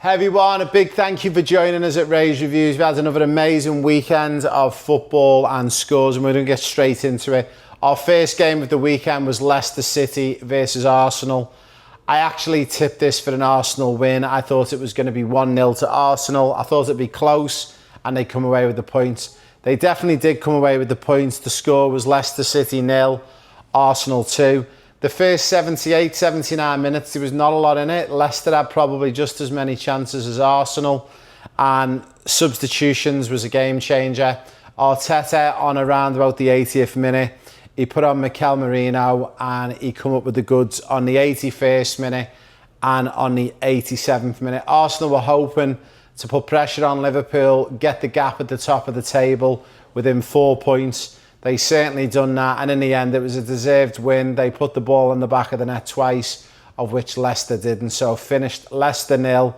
Hey everyone, a big thank you for joining us at Ray's Reviews. We had another amazing weekend of football and scores, and we're going to get straight into it. Our first game of the weekend was Leicester City versus Arsenal. I actually tipped this for an Arsenal win. I thought it was going to be 1-0 to Arsenal. I thought it'd be close and they'd come away with the points. They definitely did come away with the points. The score was Leicester City 0, Arsenal 2. The first 78, 79 minutes, there was not a lot in it. Leicester had probably just as many chances as Arsenal, and substitutions was a game changer. Arteta, on around about the 80th minute, he put on Mikel Merino and he come up with the goods on the 81st minute and on the 87th minute. Arsenal were hoping to put pressure on Liverpool, get the gap at the top of the table within 4 points. They certainly done that, and in the end it was a deserved win. They put the ball in the back of the net twice, of which Leicester didn't. So finished Leicester 0,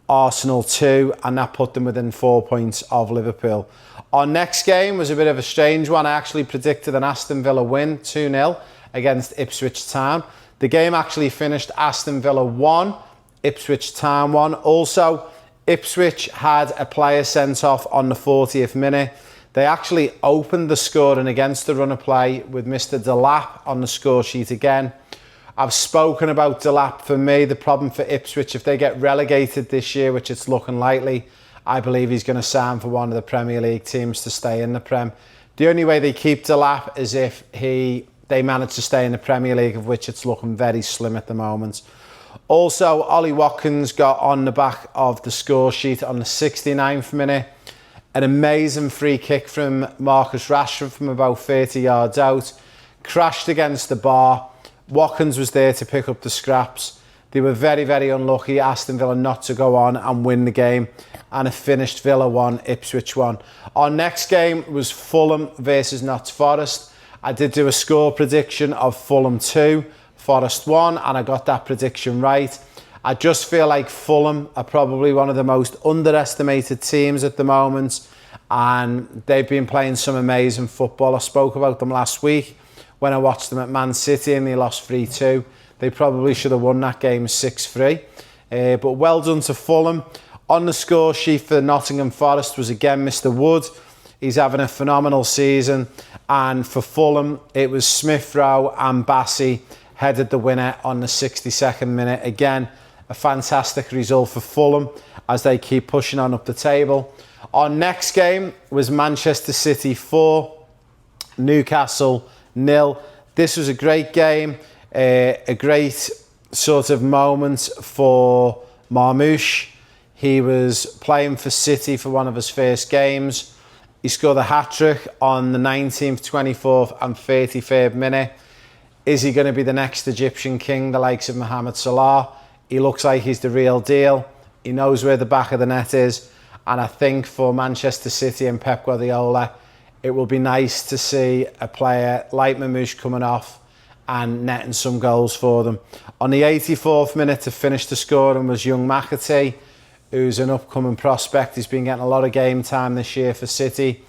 Arsenal 2, and that put them within 4 points of Liverpool. Our next game was a bit of a strange one. I actually predicted an Aston Villa win, 2-0, against Ipswich Town. The game actually finished Aston Villa 1, Ipswich Town 1. Also, Ipswich had a player sent off on the 40th minute. They actually opened the scoring against the run of play with Mr. Delap on the score sheet again. I've spoken about Delap. For me, the problem for Ipswich, if they get relegated this year, which it's looking likely, I believe he's going to sign for one of the Premier League teams to stay in the Prem. The only way they keep Delap is if they manage to stay in the Premier League, of which it's looking very slim at the moment. Also, Ollie Watkins got on the back of the score sheet on the 69th minute. An amazing free kick from Marcus Rashford from about 30 yards out. Crashed against the bar. Watkins was there to pick up the scraps. They were very, very unlucky, Aston Villa, not to go on and win the game. And it finished Villa 1, Ipswich 1. Our next game was Fulham versus Notts Forest. I did do a score prediction of Fulham 2, Forest 1, and I got that prediction right. I just feel like Fulham are probably one of the most underestimated teams at the moment, and they've been playing some amazing football. I spoke about them last week when I watched them at Man City and they lost 3-2. They probably should have won that game 6-3. But well done to Fulham. On the score sheet for Nottingham Forest was again Mr. Wood. He's having a phenomenal season. And for Fulham, it was Smith-Rowe and Bassey headed the winner on the 62nd minute. Again, a fantastic result for Fulham as they keep pushing on up the table. Our next game was Manchester City 4, Newcastle 0. This was a great game, a great sort of moment for Marmoush. He was playing for City for one of his first games. He scored a hat-trick on the 19th, 24th and 33rd minute. Is he going to be the next Egyptian king, the likes of Mohamed Salah? He looks like he's the real deal. He knows where the back of the net is. And I think for Manchester City and Pep Guardiola, it will be nice to see a player like Mamouche coming off and netting some goals for them. On the 84th minute to finish the scoring was young McAtee, who's an upcoming prospect. He's been getting a lot of game time this year for City.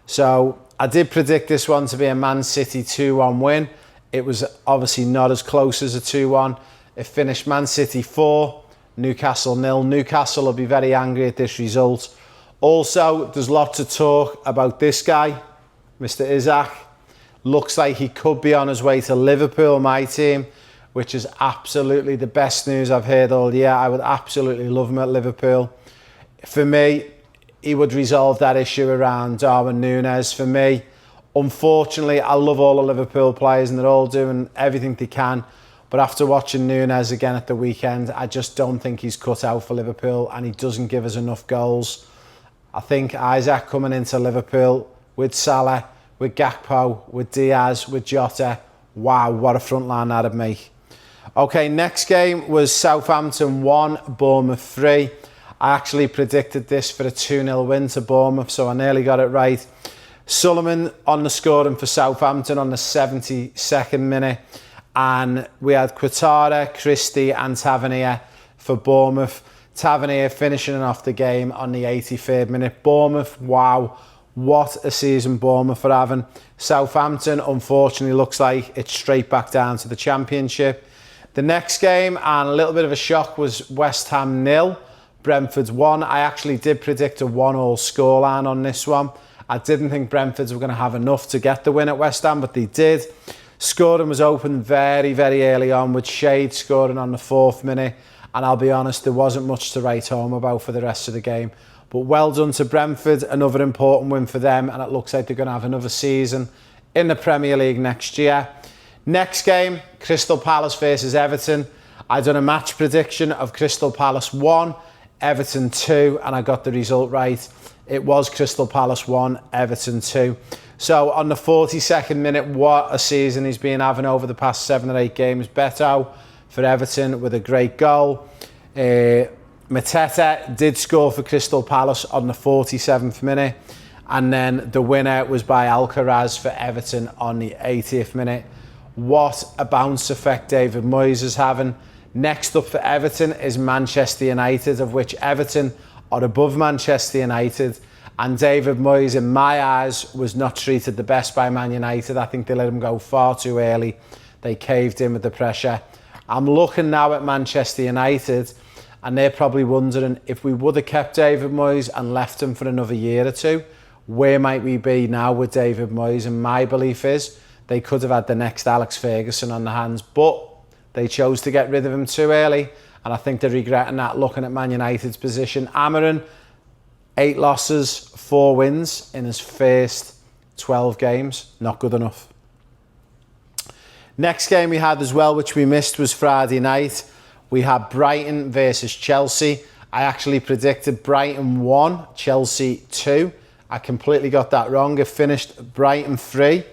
So I did predict this one to be a Man City 2-1 win. It was obviously not as close as a 2-1. It finished Man City 4, Newcastle 0. Newcastle will be very angry at this result. Also, there's lots of talk about this guy, Mr. Isak. Looks like he could be on his way to Liverpool, my team, which is absolutely the best news I've heard all year. I would absolutely love him at Liverpool. For me, he would resolve that issue around Darwin Núñez. For me, unfortunately, I love all the Liverpool players and they're all doing everything they can. But after watching Núñez again at the weekend, I just don't think he's cut out for Liverpool and he doesn't give us enough goals. I think Isak coming into Liverpool with Salah, with Gakpo, with Diaz, with Jota, wow, what a front line that'd make. Okay, next game was Southampton 1, Bournemouth 3. I actually predicted this for a 2-0 win to Bournemouth, so I nearly got it right. Sullivan on the scoring for Southampton on the 72nd minute. And we had Quattara, Christie and Tavernier for Bournemouth. Tavernier finishing off the game on the 83rd minute. Bournemouth, wow, what a season Bournemouth are having. Southampton, unfortunately, looks like it's straight back down to the Championship. The next game, and a little bit of a shock, was West Ham 0, Brentford's won. I actually did predict a 1-1 scoreline on this one. I didn't think Brentford's were going to have enough to get the win at West Ham, but they did. Scoring was open very, very early on, with Shade scoring on the 4th minute. And I'll be honest, there wasn't much to write home about for the rest of the game. But well done to Brentford, another important win for them, and it looks like they're going to have another season in the Premier League next year. Next game, Crystal Palace versus Everton. I done a match prediction of Crystal Palace 1, Everton 2, and I got the result right. It was Crystal Palace 1, Everton 2. So on the 42nd minute, what a season he's been having over the past 7 or 8 games. Beto for Everton with a great goal. Mateta did score for Crystal Palace on the 47th minute. And then the winner was by Alcaraz for Everton on the 80th minute. What a bounce effect David Moyes is having. Next up for Everton is Manchester United, of which Everton are above Manchester United. And David Moyes, in my eyes, was not treated the best by Man United. I think they let him go far too early. They caved in with the pressure. I'm looking now at Manchester United, and they're probably wondering, if we would have kept David Moyes and left him for another year or two, where might we be now with David Moyes? And my belief is they could have had the next Alex Ferguson on the hands, but they chose to get rid of him too early, and I think they're regretting that, looking at Man United's position. Amarin, 8 losses, 4 wins in his first 12 games. Not good enough. Next game we had as well, which we missed, was Friday night. We had Brighton versus Chelsea. I actually predicted Brighton 1, Chelsea 2. I completely got that wrong. It finished Brighton 3,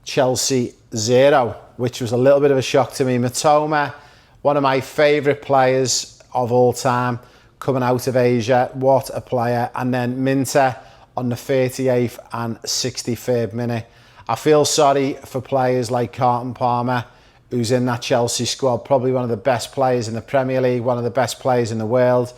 Chelsea 0, which was a little bit of a shock to me. Matoma, one of my favourite players of all time, coming out of Asia. What a player. And then Minter on the 38th and 63rd minute. I feel sorry for players like Carlton Palmer, who's in that Chelsea squad, probably one of the best players in the Premier League, one of the best players in the world,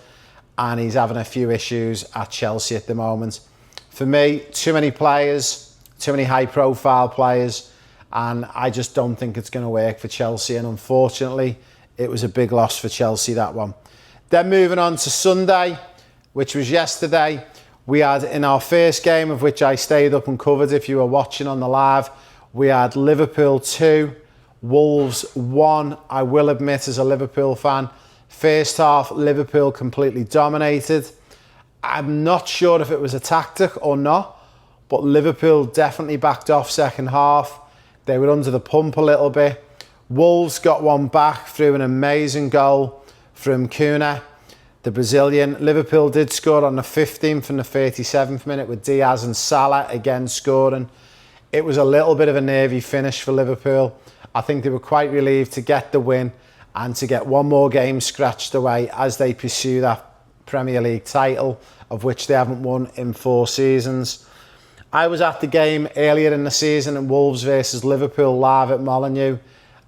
and he's having a few issues at Chelsea at the moment. For me, too many players, too many high-profile players, and I just don't think it's going to work for Chelsea, and unfortunately, it was a big loss for Chelsea, that one. Then moving on to Sunday, which was yesterday, we had, in our first game, of which I stayed up and covered if you were watching on the live, we had Liverpool 2, Wolves 1. I will admit, as a Liverpool fan, first half, Liverpool completely dominated. I'm not sure if it was a tactic or not, but Liverpool definitely backed off second half. They were under the pump a little bit. Wolves got one back through an amazing goal from Cunha, the Brazilian. Liverpool did score on the 15th and the 37th minute, with Diaz and Salah again scoring. It was a little bit of a nervy finish for Liverpool. I think they were quite relieved to get the win and to get one more game scratched away as they pursue that Premier League title, of which they haven't won in 4 seasons. I was at the game earlier in the season at Wolves versus Liverpool live at Molineux,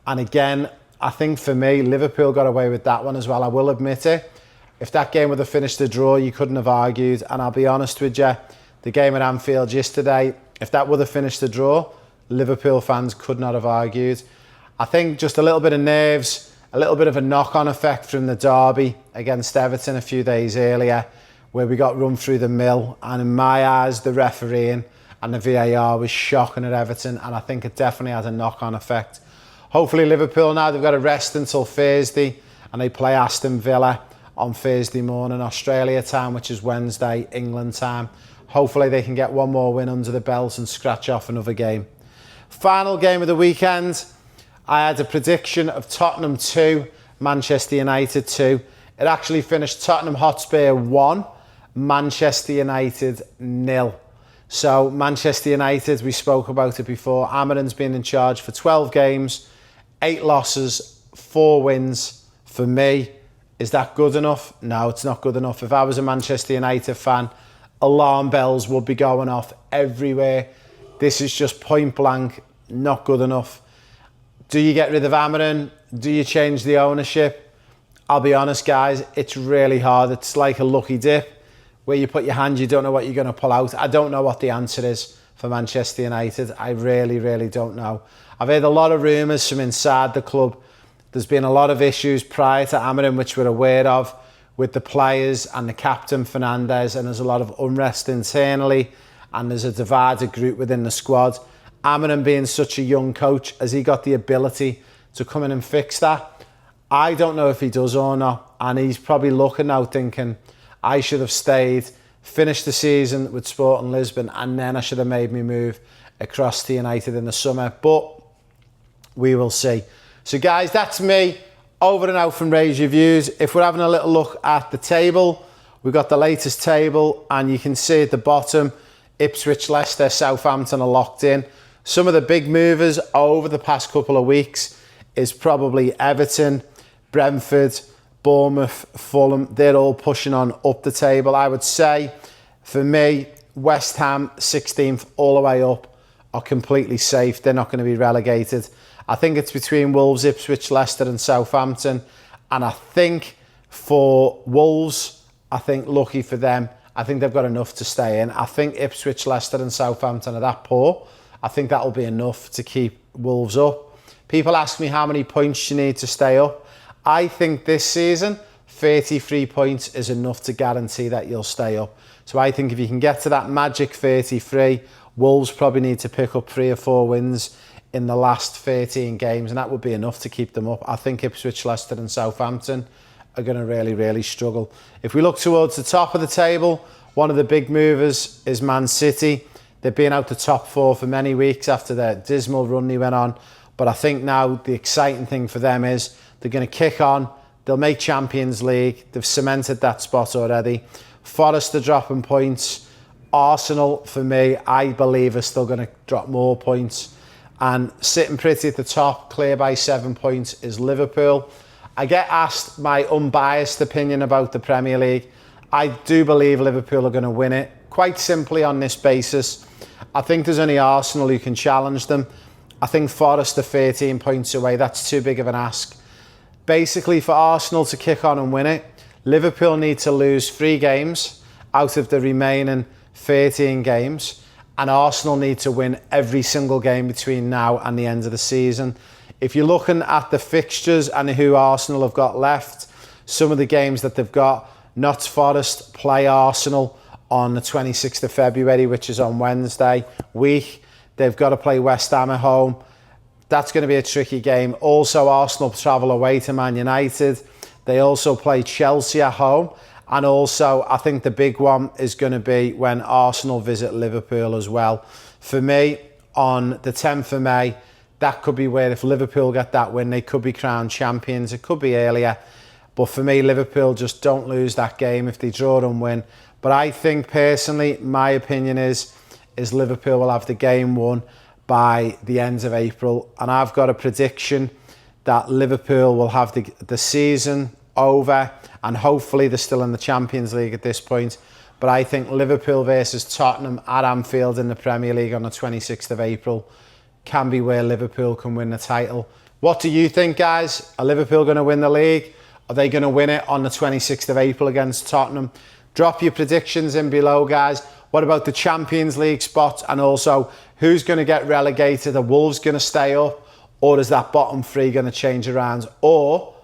and again, I think for me, Liverpool got away with that one as well. I will admit it. If that game would have finished a draw, you couldn't have argued. And I'll be honest with you, the game at Anfield yesterday, if that would have finished a draw, Liverpool fans could not have argued. I think just a little bit of nerves, a little bit of a knock-on effect from the derby against Everton a few days earlier, where we got run through the mill. And in my eyes, the refereeing and the VAR was shocking at Everton, and I think it definitely had a knock-on effect. Hopefully Liverpool now, they've got to rest until Thursday, and they play Aston Villa on Thursday morning, Australia time, which is Wednesday, England time. Hopefully they can get one more win under the belt and scratch off another game. Final game of the weekend, I had a prediction of Tottenham 2, Manchester United 2. It actually finished Tottenham Hotspur 1, Manchester United 0. So Manchester United, we spoke about it before, Amarin's been in charge for 12 games, 8 losses, 4 wins. For me, is that good enough? No, it's not good enough. If I was a Manchester United fan, alarm bells would be going off everywhere. This is just point blank, not good enough. Do you get rid of Amarin? Do you change the ownership? I'll be honest, guys, it's really hard. It's like a lucky dip where you put your hand, you don't know what you're going to pull out. I don't know what the answer is for Manchester United. I really, really don't know. I've heard a lot of rumours from inside the club. There's been a lot of issues prior to Amarin, which we're aware of, with the players and the captain Fernandes, and there's a lot of unrest internally, and there's a divided group within the squad. Amorim, being such a young coach, has he got the ability to come in and fix that? I don't know if he does or not, and he's probably looking now thinking, I should have stayed, finished the season with Sporting Lisbon, and then I should have made me move across to United in the summer, but we will see. So guys, that's me, over and out from Ray's Reviews. If we're having a little look at the table, we've got the latest table, and you can see at the bottom, Ipswich, Leicester, Southampton are locked in. Some of the big movers over the past couple of weeks is probably Everton, Brentford, Bournemouth, Fulham. They're all pushing on up the table. I would say, for me, West Ham, 16th, all the way up, are completely safe. They're not going to be relegated. I think it's between Wolves, Ipswich, Leicester and Southampton. And I think for Wolves, I think lucky for them, I think they've got enough to stay in. I think Ipswich, Leicester and Southampton are that poor. I think that'll be enough to keep Wolves up. People ask me how many points you need to stay up. I think this season, 33 points is enough to guarantee that you'll stay up. So I think if you can get to that magic 33, Wolves probably need to pick up 3 or 4 wins in the last 13 games, and that would be enough to keep them up. I think Ipswich, Leicester and Southampton are going to really, really struggle. If we look towards the top of the table, one of the big movers is Man City. They've been out the top 4 for many weeks after their dismal run they went on. But I think now the exciting thing for them is they're going to kick on. They'll make Champions League. They've cemented that spot already. Forest are dropping points. Arsenal, for me, I believe are still going to drop more points. And sitting pretty at the top, clear by 7 points, is Liverpool. I get asked my unbiased opinion about the Premier League. I do believe Liverpool are going to win it, quite simply on this basis. I think there's only Arsenal who can challenge them. I think Forest are 13 points away. That's too big of an ask. Basically, for Arsenal to kick on and win it, Liverpool need to lose 3 games out of the remaining 13 games, and Arsenal need to win every single game between now and the end of the season. If you're looking at the fixtures and who Arsenal have got left, some of the games that they've got, Notts Forest play Arsenal on the 26th of February, which is on Wednesday week. They've got to play West Ham at home. That's going to be a tricky game. Also, Arsenal travel away to Man United. They also play Chelsea at home. And also, I think the big one is going to be when Arsenal visit Liverpool as well. For me, on the 10th of May, that could be where, if Liverpool get that win, they could be crowned champions. It could be earlier. But for me, Liverpool just don't lose that game if they draw and win. But I think, personally, my opinion is Liverpool will have the game won by the end of April. And I've got a prediction that Liverpool will have the season over, and hopefully they're still in the Champions League at this point. But I think Liverpool versus Tottenham at Anfield in the Premier League on the 26th of April can be where Liverpool can win the title. What do you think, guys? Are Liverpool going to win the league? Are they going to win it on the 26th of April against Tottenham? Drop your predictions in below, guys. What about the Champions League spot? And also, who's going to get relegated? Are Wolves going to stay up? Or is that bottom 3 going to change around? Or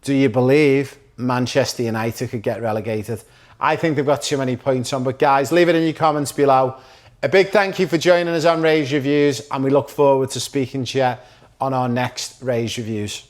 do you believe Manchester United could get relegated? I think they've got too many points on. But guys, leave it in your comments below. A big thank you for joining us on Ray's Reviews, and we look forward to speaking to you on our next Ray's Reviews.